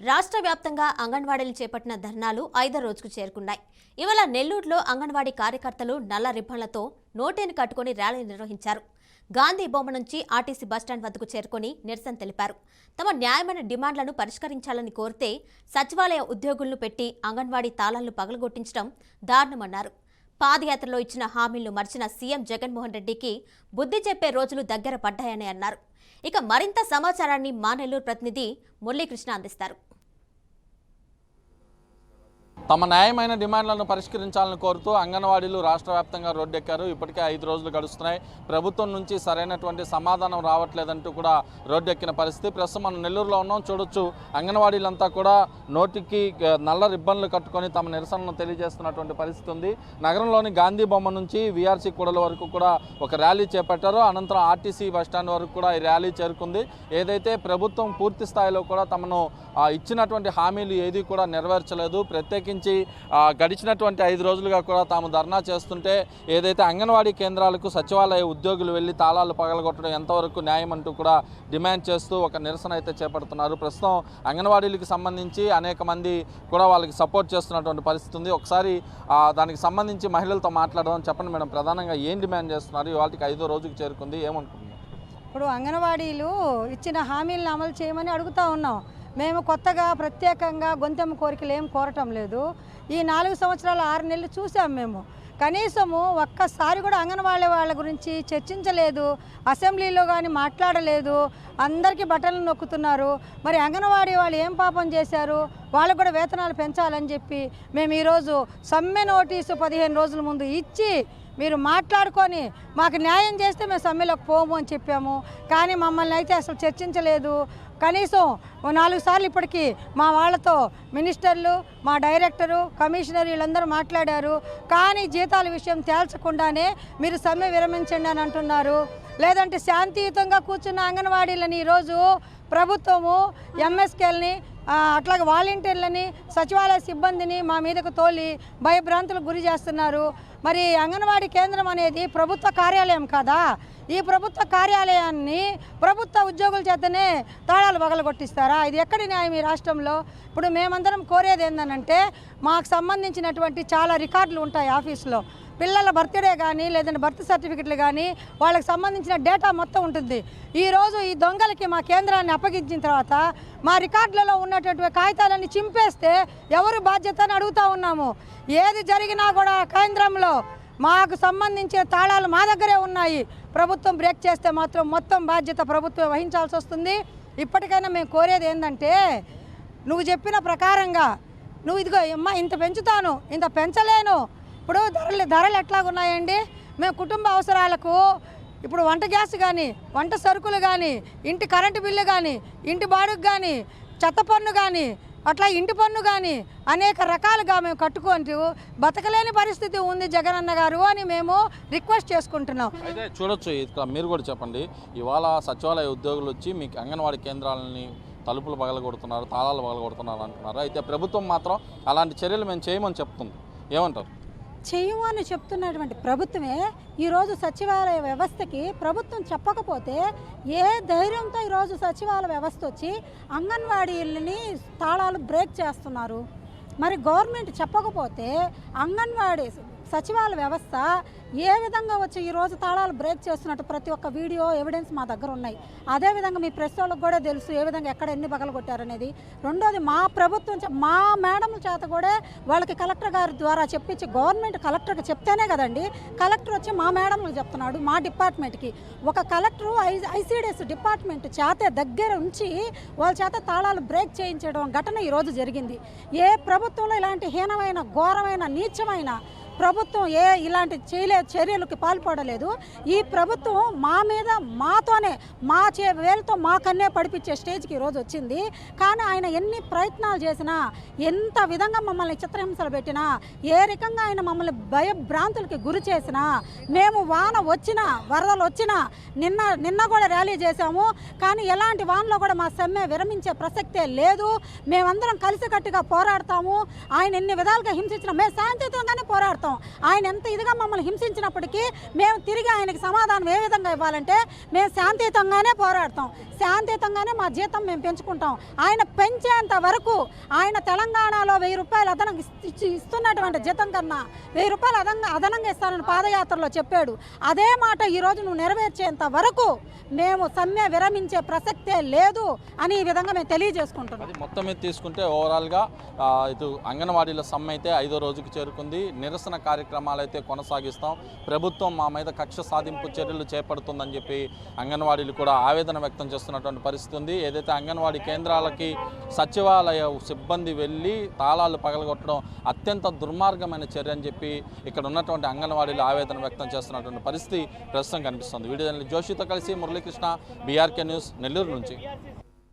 రాష్ట్ర వ్యాప్తంగా అంగన్వాడీలు చేపట్టిన ధర్నాలు 5వ రోజుకు చేరుకున్నాయి. ఇవాళ నెల్లూరులో అంగన్వాడీ కార్యకర్తలు నల్ల రిబ్బన్లతో నోటేను కట్టుకుని ర్యాలీ నిర్వహించారు. గాంధీ బొమ్మ నుంచి ఆర్టీసీ బస్టాండ్ వద్దకు చేరుకుని నిరసన తెలిపారు. తమ న్యాయమైన డిమాండ్లను పరిష్కరించాలని కోరితే సచివాలయ ఉద్యోగులను పెట్టి అంగన్వాడీ తాళాలను పగలగొట్టించడం దారుణమన్నారు. పాదయాత్రలో ఇచ్చిన హామీలను మర్చిన సీఎం జగన్మోహన్ రెడ్డికి బుద్ధి చెప్పే రోజులు దగ్గర పడ్డాయని అన్నారు. ఇక మరింత సమాచారాన్ని మా నెల్లూరు ప్రతినిధి మురళీకృష్ణ అందిస్తారు. తమ న్యాయమైన డిమాండ్లను పరిష్కరించాలని కోరుతూ అంగన్వాడీలు రాష్ట్ర వ్యాప్తంగా రోడ్డెక్కారు. ఇప్పటికే 5 రోజులు గడుస్తున్నాయి. ప్రభుత్వం నుంచి సరైనటువంటి సమాధానం రావట్లేదంటూ కూడా రోడ్డెక్కిన పరిస్థితి. ప్రస్తుతం మనం నెల్లూరులో ఉన్నాం. చూడొచ్చు, అంగన్వాడీలంతా కూడా నోటికి నల్ల రిబ్బన్లు కట్టుకొని తమ నిరసనను తెలియజేస్తున్నటువంటి పరిస్థితి ఉంది. నగరంలోని గాంధీ బొమ్మ నుంచి వీఆర్సీ కూడల వరకు కూడా ఒక ర్యాలీ చేపట్టారు. అనంతరం ఆర్టీసీ బస్టాండ్ వరకు కూడా ఈ ర్యాలీ చేరుకుంది. ఏదైతే ప్రభుత్వం పూర్తి స్థాయిలో కూడా తమను ఇచ్చినటువంటి హామీలు ఏది కూడా నెరవేర్చలేదు. ప్రత్యేకించి గడిచినటువంటి 5 రోజులుగా కూడా తాము ధర్నా చేస్తుంటే ఏదైతే అంగన్వాడీ కేంద్రాలకు సచివాలయ ఉద్యోగులు వెళ్లి తాళాలు పగలగొట్టడం ఎంతవరకు న్యాయం అంటూ కూడా డిమాండ్ చేస్తూ ఒక నిరసన అయితే చేపడుతున్నారు. ప్రస్తుతం అంగన్వాడీలకు సంబంధించి అనేక మంది కూడా వాళ్ళకి సపోర్ట్ చేస్తున్నటువంటి పరిస్థితి ఉంది. ఒకసారి దానికి సంబంధించి మహిళలతో మాట్లాడదాం. చెప్పండి మేడం, ప్రధానంగా ఏం డిమాండ్ చేస్తున్నారు? ఇవాళకి 5వ రోజుకి చేరుకుంది, ఏమనుకుంటున్నారు? ఇప్పుడు అంగన్వాడీలు ఇచ్చిన హామీలను అమలు చేయమని అడుగుతూ ఉన్నాం. మేము కొత్తగా ప్రత్యేకంగా గొంతెమ్మ కోరికలు ఏం కోరటం లేదు. ఈ 4 సంవత్సరాలు 6 నెలలు చూసాం. మేము కనీసము ఒక్కసారి కూడా అంగన్వాడీ వాళ్ళ గురించి చర్చించలేదు, అసెంబ్లీలో కానీ మాట్లాడలేదు. అందరికీ బట్టలు నొక్కుతున్నారు. మరి అంగన్వాడీ వాళ్ళు ఏం పాపం చేశారు? వాళ్ళకు కూడా వేతనాలు పెంచాలని చెప్పి మేము ఈరోజు సమ్మె నోటీసు 15 రోజుల ముందు ఇచ్చి మీరు మాట్లాడుకొని మాకు న్యాయం చేస్తే మేము సమ్మెలోకి పోము అని చెప్పాము. కానీ మమ్మల్ని అయితే అసలు చర్చించలేదు. కనీసం 4 సార్లు ఇప్పటికీ మా వాళ్ళతో మినిస్టర్లు, మా డైరెక్టరు, కమిషనర్ వీళ్ళందరూ మాట్లాడారు. కానీ జీతాల విషయం తేల్చకుండానే మీరు సమ్మె విరమించండి అని అంటున్నారు. లేదంటే శాంతియుతంగా కూర్చున్న అంగన్వాడీలని ఈరోజు ప్రభుత్వము ఎంఎస్కేల్ని అట్లాగే వాలంటీర్లని, సచివాలయ సిబ్బందిని మా మీదకు తోలి భయభ్రాంతులకు గురి చేస్తున్నారు. మరి అంగన్వాడీ కేంద్రం అనేది ప్రభుత్వ కార్యాలయం కదా. ఈ ప్రభుత్వ కార్యాలయాన్ని ప్రభుత్వ ఉద్యోగుల చేతనే తాళాలు పగలగొట్టిస్తారా? ఇది ఎక్కడి న్యాయం ఈ రాష్ట్రంలో? ఇప్పుడు మేమందరం కోరేది ఏంటంటే మాకు సంబంధించినటువంటి చాలా రికార్డులు ఉంటాయి ఆఫీసులో. పిల్లల బర్త్డే కానీ లేదంటే బర్త్ సర్టిఫికెట్లు కానీ వాళ్ళకి సంబంధించిన డేటా మొత్తం ఉంటుంది. ఈరోజు ఈ దొంగలకి మా కేంద్రాన్ని అప్పగించిన తర్వాత మా రికార్డులలో ఉన్నటువంటి కాగితాలన్నీ చింపేస్తే ఎవరు బాధ్యత అని అడుగుతూ ఉన్నాము. ఏది జరిగినా కూడా కేంద్రంలో మాకు సంబంధించిన తాళాలు మా దగ్గరే ఉన్నాయి. ప్రభుత్వం బ్రేక్ చేస్తే మాత్రం మొత్తం బాధ్యత ప్రభుత్వం వహించాల్సి వస్తుంది. ఇప్పటికైనా మేము కోరేది ఏంటంటే నువ్వు చెప్పిన ప్రకారంగా నువ్వు ఇదిగో అమ్మా ఇంత పెంచుతాను, ఇంత పెంచలేను. ఇప్పుడు ధరలు ఎట్లాగున్నాయండి? మేము కుటుంబ అవసరాలకు ఇప్పుడు వంట గ్యాస్ కానీ, వంట సరుకులు కానీ, ఇంటి కరెంటు బిల్లు కానీ, ఇంటి బాడుగు కానీ, చెత్త పన్ను కానీ, అట్లా ఇంటి పన్ను కానీ అనేక రకాలుగా మేము కట్టుకుంటూ బతకలేని పరిస్థితి ఉంది జగనన్న గారు అని మేము రిక్వెస్ట్ చేసుకుంటున్నాం. అయితే చూడొచ్చు, ఇక్కడ మీరు కూడా చెప్పండి. ఇవాళ సచివాలయ ఉద్యోగులు వచ్చి మీకు అంగన్వాడీ కేంద్రాలని తలుపులు పగలగొడుతున్నారు, తాళాలు పగలగొడుతున్నారు అంటున్నారు. అయితే ప్రభుత్వం మాత్రం అలాంటి చర్యలు మేము చేయమని చెప్తుంది. ఏమంటారు? చేయమని చెప్తున్నటువంటి ప్రభుత్వమే ఈరోజు సచివాలయ వ్యవస్థకి ప్రభుత్వం చెప్పకపోతే ఏ ధైర్యంతో ఈరోజు సచివాలయ వ్యవస్థ వచ్చి అంగన్వాడీలని తాళాలు బ్రేక్ చేస్తున్నారు? మరి గవర్నమెంట్ చెప్పకపోతే అంగన్వాడీ సచివాలయ వ్యవస్థ ఏ విధంగా వచ్చి ఈరోజు తాళాలు బ్రేక్ చేస్తున్నట్టు ప్రతి ఒక్క వీడియో ఎవిడెన్స్ మా దగ్గర ఉన్నాయి. అదేవిధంగా మీ ప్రెస్ వాళ్ళకి కూడా తెలుసు ఏ విధంగా ఎక్కడ ఎన్ని పగలు కొట్టారనేది. రెండోది మా ప్రభుత్వం మా మేడంల చేత కూడా వాళ్ళకి కలెక్టర్ గారి ద్వారా చెప్పించి గవర్నమెంట్ కలెక్టర్కి చెప్తేనే కదండి కలెక్టర్ వచ్చి మా మేడంలకు చెప్తున్నాడు. మా డిపార్ట్మెంట్కి ఒక కలెక్టరు ఐసీడీఎస్ డిపార్ట్మెంట్ చేత దగ్గర ఉంచి వాళ్ళ చేత తాళాలు బ్రేక్ చేయించడం ఘటన ఈరోజు జరిగింది. ఏ ప్రభుత్వంలో ఇలాంటి హీనమైన ఘోరమైన నీచమైన ప్రభుత్వం ఇలాంటి చర్యలకు పాల్పడలేదు. ఈ ప్రభుత్వం మా మీద మాతోనే వేలతో మా కన్నే పడిపించే స్టేజ్కి ఈరోజు వచ్చింది. కానీ ఆయన ఎన్ని ప్రయత్నాలు చేసినా, ఎంత విధంగా మమ్మల్ని చిత్రహింసలు పెట్టినా, ఏ రకంగా ఆయన మమ్మల్ని భయభ్రాంతులకి గురి చేసినా, మేము వాన వచ్చినా వరదలు వచ్చినా నిన్న కూడా ర్యాలీ చేశాము. కానీ ఎలాంటి వానలో కూడా మా సమ్మె విరమించే ప్రసక్తే లేదు. మేమందరం కలిసికట్టుగా పోరాడతాము. ఆయన ఎన్ని విధాలుగా హింసించినా మేము శాంతియుతంగానే పోరాడతాం. ఆయన ఎంత ఇదిగా మమ్మల్ని హింసించినప్పటికీ మేము తిరిగి ఆయనకి సమాధానం ఏ విధంగా ఇవ్వాలంటే మేము శాంతియుతంగానే పోరాడతాం. శాంతియుతంగానే మా జీతం మేము పెంచుకుంటాం. ఆయన పెంచేంత వరకు ఆయన తెలంగాణలో 1000 రూపాయలు అదనంగా ఇస్తున్నటువంటి జీతం కన్నా 1000 రూపాయలు అదనంగా ఇస్తానని పాదయాత్రలో చెప్పాడు. అదే మాట ఈరోజు నువ్వు నెరవేర్చేంత వరకు మేము సమ్మె విరమించే ప్రసక్తే లేదు అని ఈ విధంగా మేము తెలియజేసుకుంటున్నాం. అది మొత్తం మీద తీసుకుంటే ఓవరాల్గా ఇటు అంగన్వాడీల సమ్మె అయితే 5వ రోజుకి చేరుకుంది. నిరసన కార్యక్రమాలు అయితే కొనసాగిస్తాం, ప్రభుత్వం మా మీద కక్ష సాధింపు చర్యలు చేపడుతుందని చెప్పి అంగన్వాడీలు కూడా ఆవేదన వ్యక్తం చేస్తున్నటువంటి పరిస్థితి ఉంది. ఏదైతే అంగన్వాడీ కేంద్రాలకి సచివాలయ సిబ్బంది వెళ్ళి తాళాలు పగలగొట్టడం అత్యంత దుర్మార్గమైన చర్య అని చెప్పి ఇక్కడ ఉన్నటువంటి అంగన్వాడీలు ఆవేదన వ్యక్తం చేస్తున్నటువంటి పరిస్థితి ప్రస్తుతం కనిపిస్తుంది. వీడియో జోషితో కలిసి మురళీకృష్ణ, బీఆర్కే న్యూస్, నెల్లూరు నుంచి.